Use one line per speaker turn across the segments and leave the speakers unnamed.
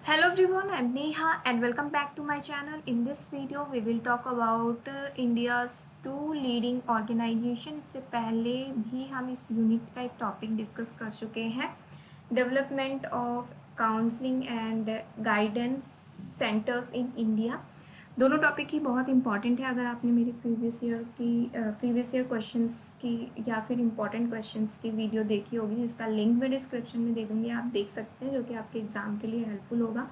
Hello everyone, I'm Neha and welcome back to my channel. In this video, we will talk about India's two leading organization. इससे पहले भी हम इस unit का एक topic discuss कर चुके हैं, development of counselling and guidance centres in India. दोनों टॉपिक ही बहुत इंपॉर्टेंट है। अगर आपने मेरी प्रीवियस ईयर क्वेश्चंस की या फिर इम्पॉर्टेंट क्वेश्चंस की वीडियो देखी होगी, जिसका लिंक मैं डिस्क्रिप्शन में दे दूँगी, आप देख सकते हैं, जो कि आपके एग्ज़ाम के लिए हेल्पफुल होगा।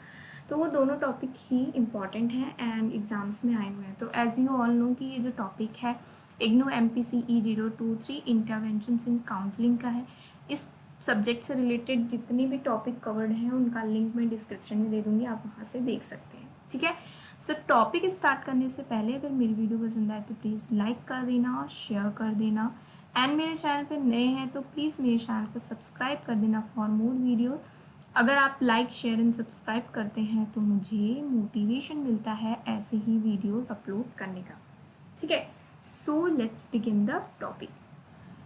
तो वो दोनों टॉपिक ही इम्पॉर्टेंट हैं एंड एग्ज़ाम्स में आए हुए हैं। तो एज़ यू ऑल नो कि ये जो टॉपिक है इग्नू MPCE 023 इंटरवेंशंस इन काउंसलिंग का है। इस सब्जेक्ट से रिलेटेड जितने भी टॉपिक कवर्ड हैं उनका लिंक मैं डिस्क्रिप्शन में दे दूँगी, आप वहाँ से देख सकते हैं। ठीक है, सो टॉपिक स्टार्ट करने से पहले अगर मेरी वीडियो पसंद आए तो प्लीज़ लाइक कर देना, शेयर कर देना एंड मेरे चैनल पे नए हैं तो प्लीज़ मेरे चैनल को सब्सक्राइब कर देना फॉर मोर वीडियो। अगर आप लाइक शेयर एंड सब्सक्राइब करते हैं तो मुझे मोटिवेशन मिलता है ऐसे ही वीडियोस अपलोड करने का। ठीक है, so let's begin the topic.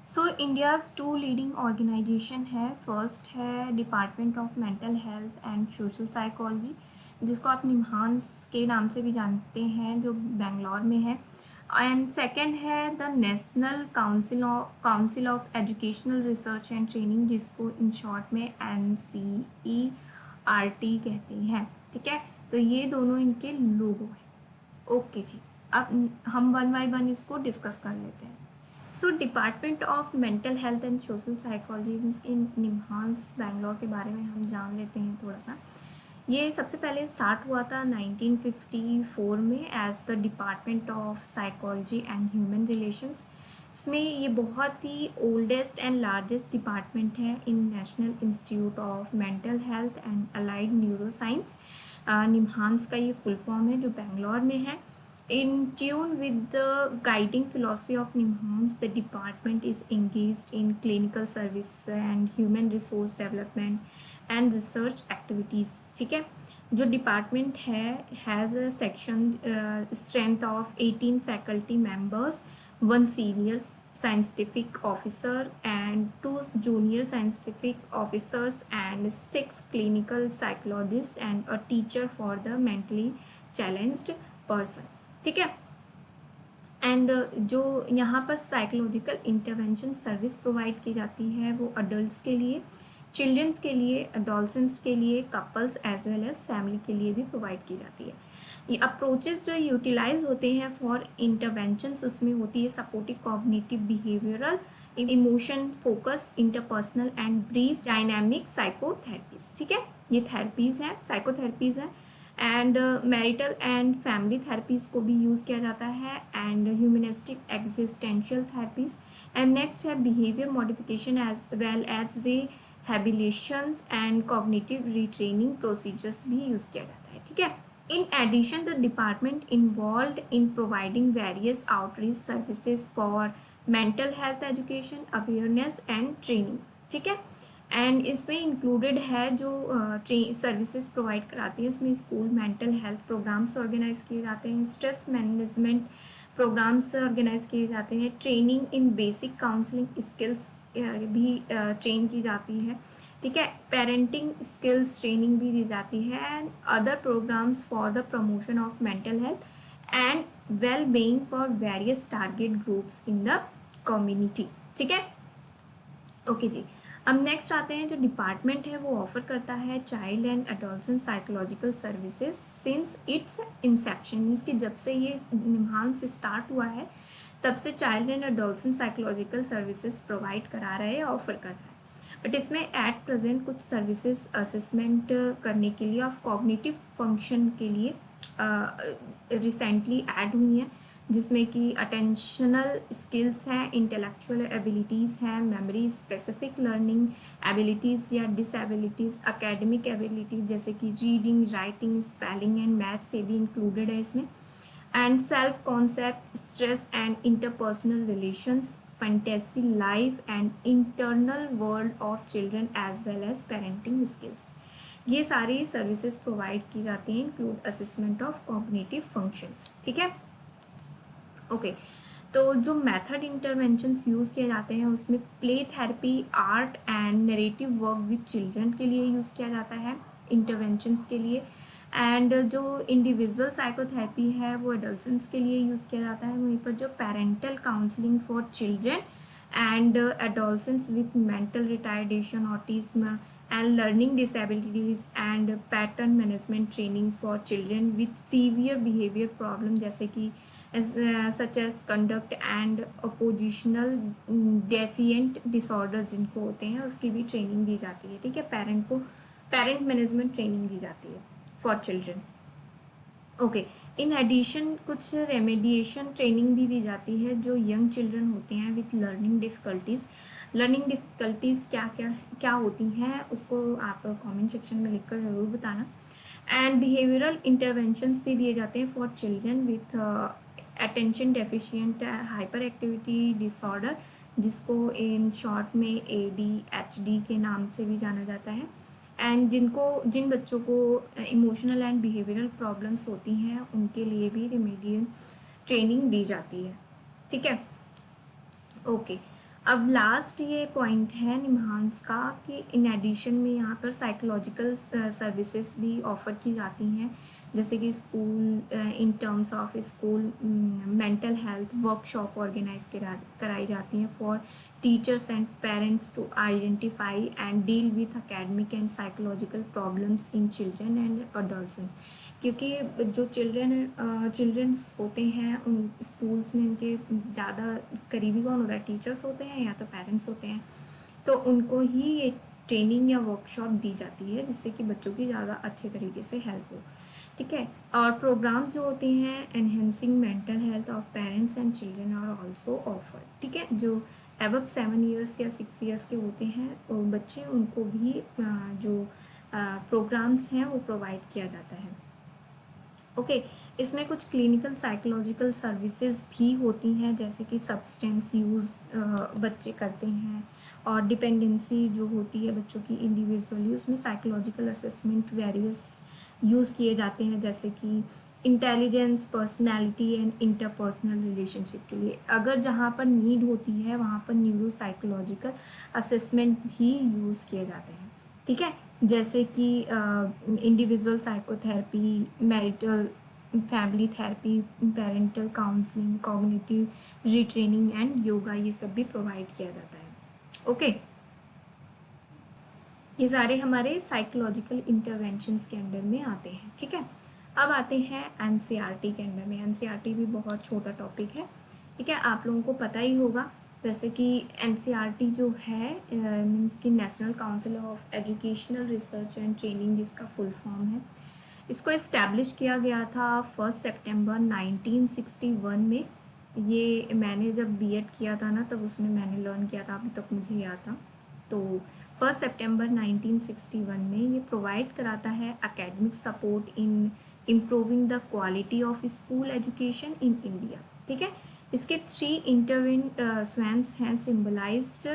So India's two leading organisation है। फर्स्ट है department of mental health and social psychology, जिसको आप निम्हांस के नाम से भी जानते हैं, जो बेंगलोर में है। एंड सेकंड है the national council of educational research and training, जिसको इन शॉर्ट में NCERT कहते हैं। ठीक है, तो ये दोनों इनके लोगो हैं। ओके जी, अब हम वन बाय वन इसको डिस्कस कर लेते हैं। So department of mental health and social psychology in NIMHANS Bangalore के बारे में हम जान लेते हैं थोड़ा सा। ये सबसे पहले स्टार्ट हुआ था 1954 में as the department of psychology and human relations. इसमें ये बहुत ही ओल्डेस्ट एंड लार्जेस्ट डिपार्टमेंट है in national institute of mental health and allied neuro science. NIMHANS का ये फुल फॉर्म है, जो बेंगलोर में है। In tune with the guiding philosophy of NIMHANS, the department is engaged in clinical service and human resource development and research activities. ठीक है, जो department है has a section strength of 18 faculty members, 1 senior scientific officer and 2 junior scientific officers and 6 clinical psychologists and a teacher for the mentally challenged person. ठीक है, and जो यहाँ पर psychological intervention service provide की जाती है वो अडल्ट्स के लिए, चिल्ड्रंस के लिए, अडोलसेंट्स के लिए, couples as well as family के लिए भी प्रोवाइड की जाती है। ये अप्रोचेस जो यूटिलाइज होते हैं फॉर इंटरवेंशंस, उसमें होती है supportive cognitive behavioural emotion focus interpersonal and brief dynamic psychotherapies. ठीक है, ये थेरेपीज हैं, साइकोथेरेपीज हैं। And marital and family therapies को भी यूज़ किया जाता है and humanistic existential therapies. And next है behaviour modification as well as rehabilitation and cognitive retraining procedures भी यूज़ किया जाता है। ठीक है, in addition the department involved in providing various outreach services for mental health education awareness and training। ठीक है, and इसमें इंक्लूडेड है जो सर्विसेज प्रोवाइड कराती हैं, उसमें school mental health programmes organise किए जाते हैं, स्ट्रेस मैनेजमेंट प्रोग्राम्स ऑर्गेनाइज किए जाते हैं, training in basic counselling skills भी ट्रेन की जाती है। ठीक है, पेरेंटिंग स्किल्स ट्रेनिंग भी दी जाती है and other programmes for the promotion of mental health and well being for various target groups in the community. ठीक है, ओके जी, अब नेक्स्ट आते हैं। जो डिपार्टमेंट है वो ऑफर करता है child and adolescent psychological services since its inception, means कि जब से ये निम्हांस स्टार्ट हुआ है तब से child and adolescent psychological services provide करा रहा है, ऑफर कर रहा है। बट इसमें एट प्रेजेंट कुछ सर्विसेज असेसमेंट करने के लिए ऑफ कॉग्निटिव फंक्शन के लिए रिसेंटली ऐड हुई हैं, जिसमें कि अटेंशनल स्किल्स हैं, इंटेलेक्चुअल एबिलिटीज़ हैं, मेमोरी स्पेसिफिक लर्निंग एबिलिटीज़ या डिसएबिलिटीज़, एकेडमिक एबिलिटीज़ जैसे कि reading, writing, spelling and math से भी इंक्लूडेड है इसमें, and self concept, stress and interpersonal relations, fantasy life and internal world of children as well as parenting skills. ये सारी services provide की जाती हैं, include assessment of cognitive functions. ठीक है, ओके, तो जो मेथड इंटरवेंशंस यूज़ किए जाते हैं उसमें play therapy, art and narrative work with children के लिए यूज़ किया जाता है, इंटरवेंशंस के लिए। एंड जो इंडिविजुअल साइकोथेरेपी है वो एडल्सेंट्स के लिए यूज़ किया जाता है। वहीं पर जो parental counselling for children and adolescents with mental retardation, autism and learning disabilities and pattern management training for children with severe behavior problem, जैसे कि such as conduct and oppositional defiant disorder जिनको होते हैं, उसकी भी ट्रेनिंग दी जाती है। ठीक है, पेरेंट को पेरेंट मैनेजमेंट ट्रेनिंग दी जाती है for children. Okay, in addition कुछ रेमेडिएशन ट्रेनिंग भी दी जाती है जो यंग चिल्ड्रन होते हैं with learning difficulties. Learning difficulties क्या होती हैं उसको आप कमेंट सेक्शन में लिखकर ज़रूर बताना। एंड बिहेवियरल इंटरवेंशंस भी दिए जाते हैं for children with attention deficient hyper activity disorder, जिसको इन शॉर्ट में ADHD के नाम से भी जाना जाता है। एंड जिन बच्चों को इमोशनल एंड बिहेवियरल प्रॉब्लम्स होती हैं उनके लिए भी रिमेडियल ट्रेनिंग दी जाती है। ठीक है, ओके। अब लास्ट ये पॉइंट है निम्हांस का कि इन एडिशन में यहाँ पर साइकोलॉजिकल सर्विसेज भी ऑफ़र की जाती हैं, जैसे कि school in terms of school mental health workshop organise कराई जाती हैं for teachers and parents to identify and deal with academic and psychological problems in children and adolescents. क्योंकि जो चिल्ड्रंस होते हैं उन स्कूल्स में उनके ज़्यादा करीबी कौन होता है, टीचर्स होते हैं या तो पेरेंट्स होते हैं, तो उनको ही ये ट्रेनिंग या वर्कशॉप दी जाती है जिससे कि बच्चों की ज़्यादा अच्छे तरीके से हेल्प हो। ठीक है, और प्रोग्राम जो होते हैं enhancing mental health of parents and children are also offer. ठीक है, जो एबव 7 ईयर्स या 6 ईयर्स के होते हैं बच्चे, उनको भी जो प्रोग्राम्स हैं वो प्रोवाइड किया जाता है। ओके, इसमें कुछ क्लिनिकल साइकोलॉजिकल सर्विसेज भी होती हैं, जैसे कि सब्सटेंस यूज़ बच्चे करते हैं और डिपेंडेंसी जो होती है बच्चों की इंडिविजुअली, उसमें साइकोलॉजिकल असेसमेंट वेरियस यूज़ किए जाते हैं, जैसे कि intelligence, personality and interpersonal relationship के लिए। अगर जहाँ पर नीड होती है वहाँ पर न्यूरो साइकोलॉजिकल असेसमेंट भी यूज़ किए जाते हैं। ठीक है, जैसे कि individual psychotherapy, marital family therapy, parental counselling, cognitive retraining and yoga, ये सब भी प्रोवाइड किया जाता है। ओके, ये सारे हमारे साइकोलॉजिकल इंटरवेंशंस के अंडर में आते हैं। ठीक है, अब आते हैं NCERT के अंडर में। NCERT भी बहुत छोटा टॉपिक है। ठीक है, आप लोगों को पता ही होगा वैसे कि NCERT जो है मीन्स की national council of educational research and training, जिसका फुल फॉर्म है। इसको इस्टेब्लिश किया गया था 1 सितंबर 1961 में। ये मैंने जब B.Ed किया था ना तब उसमें मैंने लर्न किया था, अभी तक मुझे याद था। तो 1 सितंबर 1961 में ये प्रोवाइड कराता है academic support in improving the quality of school education in India. ठीक है, इसके 3 इंटरवेंशंस हैं, symbolised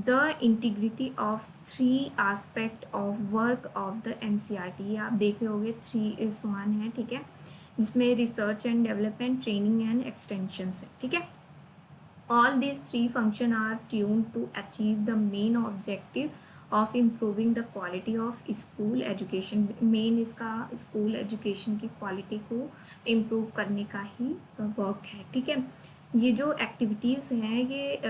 the integrity of 3 aspect of work of the NCERT। आप देख रहे होगे 3 है। ठीक है, जिसमें research and development, training and extension है। ठीक है, all these 3 functions are tuned to achieve the main objective of improving the quality of school education। Main इसका स्कूल एजुकेशन की क्वालिटी को इम्प्रूव करने का ही वर्क है। ठीक है, ये जो एक्टिविटीज़ हैं ये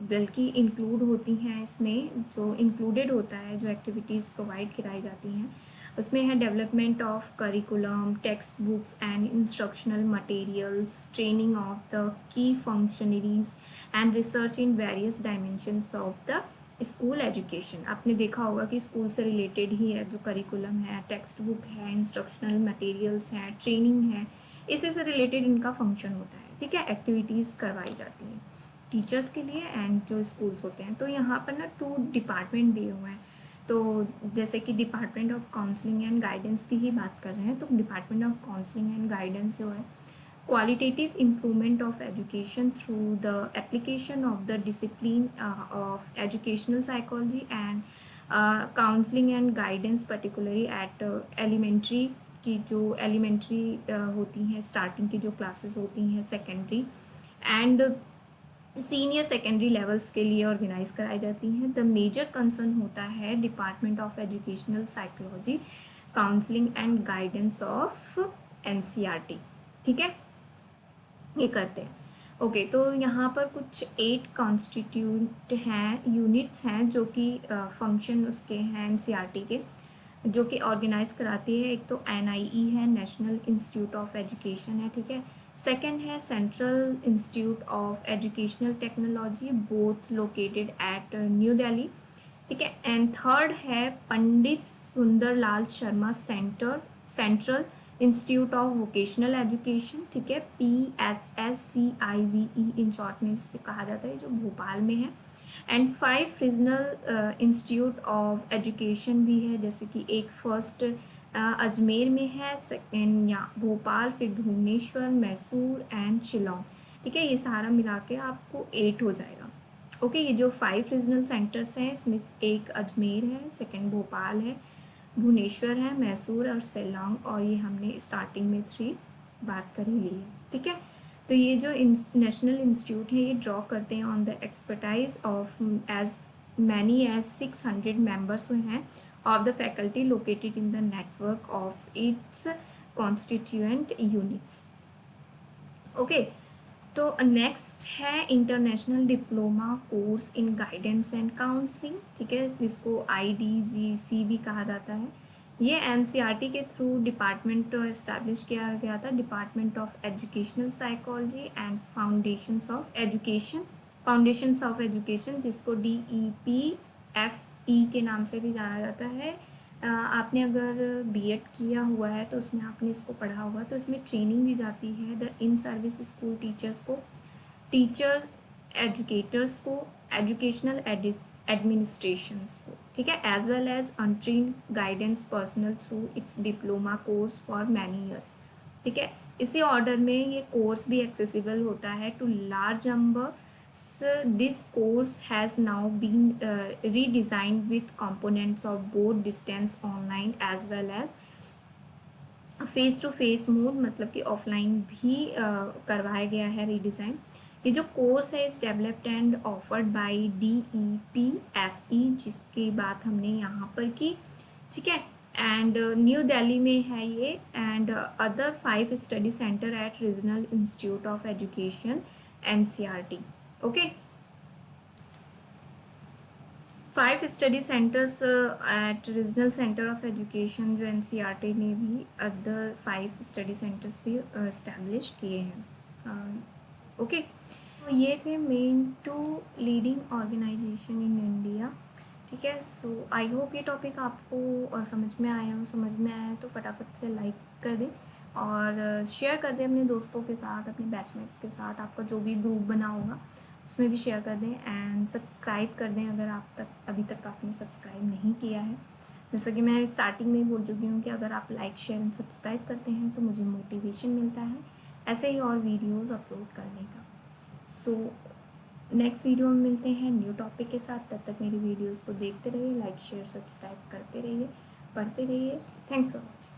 बल्कि इंक्लूड होती हैं, इसमें जो इंक्लूडेड होता है, जो एक्टिविटीज़ प्रोवाइड कराई जाती हैं उसमें है development of curriculum, text books and instructional materials, training of the key functionaries and research in various dimensions of the school education. आपने देखा होगा कि स्कूल से रिलेटेड ही है, जो करिकुलम है, टेक्स्ट बुक है, इंस्ट्रक्शनल मटेरियल्स हैं, ट्रेनिंग है, इसी से रिलेटेड इनका फंक्शन होता है। ठीक है, एक्टिविटीज़ करवाई जाती हैं टीचर्स के लिए एंड जो स्कूल्स होते हैं। तो यहाँ पर ना 2 डिपार्टमेंट दिए हुए हैं। तो जैसे कि department of counselling and guidance की ही बात कर रहे हैं, तो department of counselling and guidance जो है qualitative improvement of education through the application of the discipline of educational psychology and counselling and guidance, particularly at elementary की जो एलिमेंट्री होती हैं, स्टार्टिंग की जो क्लासेस होती हैं, secondary and senior secondary levels के लिए ऑर्गेनाइज कराई जाती हैं। द मेजर कंसर्न होता है department of educational psychology, counselling and guidance of NCERT. ठीक है, ये करते हैं। ओके, तो यहाँ पर कुछ 8 कॉन्स्टिट्यूट हैं, यूनिट्स हैं जो कि फंक्शन उसके हैं एनसीईआरटी के, जो कि ऑर्गेनाइज कराती है। एक तो एनआईई है, नेशनल इंस्टीट्यूट ऑफ एजुकेशन है, ठीक है। सेकंड है central institute of educational technology, both located at New Delhi, ठीक है। एंड थर्ड है Pandit Sundarlal Sharma central institute of vocational education, ठीक है, PSSCIVE इन शॉर्ट में इससे कहा जाता है, जो भोपाल में है। And 5 regional institute of education भी है, जैसे कि एक फर्स्ट अजमेर में है, सेकेंड यहाँ भोपाल, फिर भुवनेश्वर, मैसूर एंड शिलोंग, ठीक है। ये सारा मिला के आपको 8 हो जाएगा। ओके, ये जो 5 रीजनल सेंटर्स हैं इसमें एक अजमेर है, सेकेंड भोपाल है, भुवनेश्वर है, मैसूर और शिलोंग, और ये हमने स्टार्टिंग में 3 बात कर ही ली है, ठीक है। तो ये जो नेशनल इंस्टीट्यूट है ये ड्रॉ करते हैं on the expertise of as many as 600 members हैं of the faculty located in the network of its constituent units. Okay, तो नेक्स्ट है international diploma course in guidance and counselling, ठीक है, जिसको IDGC भी कहा जाता है। ये एनसीईआरटी के थ्रू डिपार्टमेंट इस्टेब्लिश किया गया था, department of educational psychology and foundations of education, जिसको DEPFE के नाम से भी जाना जाता है। आपने अगर बीएड किया हुआ है तो उसमें आपने इसको पढ़ा होगा, तो इसमें ट्रेनिंग दी जाती है the in service school teachers को, टीचर एजुकेटर्स को, एजुकेशनल एडमिनिस्ट्रेशंस को, ठीक है, as well as untrained guidance personal through its diploma course for many years, ठीक है। इसी ऑर्डर में ये कोर्स भी एक्सेसिबल होता है to large number. This course has now been redesigned with components of both distance online as well as face to face mode, मतलब कि ऑफलाइन भी करवाया गया है रीडिज़ाइन। ये जो कोर्स है इस developed and offered by DEPFE, जिसकी बात हमने यहाँ पर की, ठीक है। एंड न्यू दिल्ली में है ये, and other 5 study centre at regional institute of education NCERT। Okay, 5 study centres at regional centre of education, जो NCERT ने भी अदर 5 स्टडी सेंटर्स भी इस्टेब्लिश किए हैं। ओके, तो ये थे main 2 leading organisation in India, ठीक है। सो आई होप ये टॉपिक आपको समझ में आया हो। समझ में आया तो फटाफट से लाइक कर दें और शेयर कर दें अपने दोस्तों के साथ, अपने बैचमेट्स के साथ, आपका जो भी ग्रुप बना होगा उसमें भी शेयर कर दें, एंड सब्सक्राइब कर दें अगर अभी तक आपने सब्सक्राइब नहीं किया है। जैसा कि मैं स्टार्टिंग में ही बोल चुकी हूँ कि अगर आप लाइक शेयर एंड सब्सक्राइब करते हैं तो मुझे मोटिवेशन मिलता है ऐसे ही और वीडियोस अपलोड करने का। सो नेक्स्ट वीडियो में मिलते हैं न्यू टॉपिक के साथ। तब तक मेरी वीडियोस को देखते रहिए, लाइक शेयर सब्सक्राइब करते रहिए, पढ़ते रहिए। Thanks for watching.